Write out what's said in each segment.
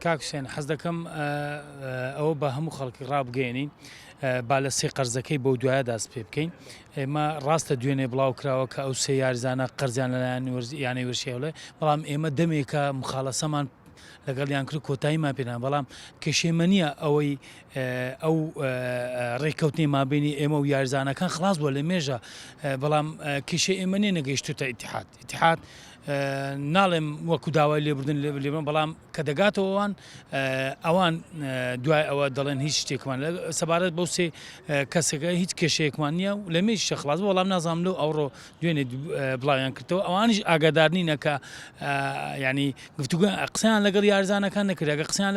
کاکسێن حەز دەکەم ئەوە بە هەموو خەڵکی ڕابگەێنین با لە سێ قەرزەکەی بۆ دوایە دەست پێ بکەین. ئێمە ڕاستە دوێنێ بڵاو کراوە کە ئەو سێ یاریزانە قەرزیان لەلایەن یانەی وەرشێوڵێ، بەڵام ئێمە دەمێکە مخالەسەمان لەگەڵیان کرد کۆتاییمان پێدان، بەڵام کێشێمە ئەوەی ئەو ڕێککەوتنی مابینی ئێمە و یاریزانەکان خلاص بووە لە مێژە، بەڵام کێشە ئێمە نێ نەگەیشتوتە ئیتیحاد ناڵێم وەکو داوای لێبوردن لێبن، بەڵام کە دەگاتەوەوان ئەوان دوای ئەوە دەڵێن هیچ شتێکمان سەبارەت بەو سێ کەسەکە هیچ کێشەیەکمان نییە و لە مێژی شەخلاص، بەڵام نازانم لەو ئەوڕۆ دوێنێ بڵاویان کردەوە ئەوانیش ئاگادار نینە کە ینی گفتوگو قسەیان لەگەڵ یاریزانەکان نەکرد، ئەگە قسەیان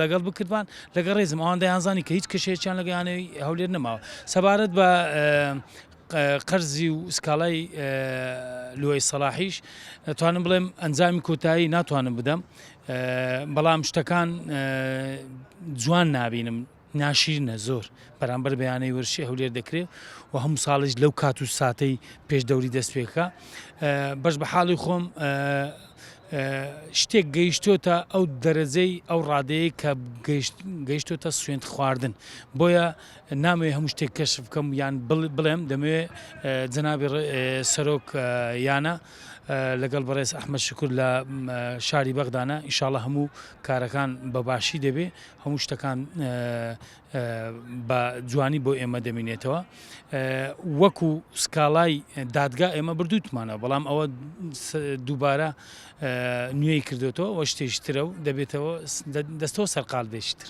لەگەڵ بکردوان لەگەڵ ڕێزم ئەوان دەیانزانی کە هیچ کێشەیەکیان لەگەیانەوەی هەولێر نەماوە. سەبارەت بە قەرزی و سکاڵای لۆی سەلاحیش توانم بڵێم ئەنجامی کۆتایی ناتوانم بدەم، بەڵام شتەکان جوان نابینم، ناشیرنە زۆر بەرامبەر بەیانەی وەرشی هەولێر دەکرێت و هەموو ساڵیش لەو کات و ساتەی پێش دەوری دەست پێکە. بەش بە حاڵی خۆم شتێک گەیشتۆتە ئەو دەرەجەی ئەو ڕادەیە کە گەیشتۆتە سوێند خواردن، بۆیە نامەوێت هەموو شتێک کەشف بکەم یان بڵێم دەمەوێت جەنابی سەرۆک یانە لەگەڵ بەڕێز ئەحمەد شکور لە شاری بەغدانە ئینشاڵڵا هەموو کارەکان بە باشی دەبێ، هەموو شتەکان بە جوانی بۆ ئێمە دەمێنێتەوە. وەکو سکاڵای دادگا ئێمە بردووتمانەوە، بەڵام ئەوە دووبارە نوێی کردوێتەوە و شتێشترە و دەبێتەوە دەستەوە سەرقال بێشتر.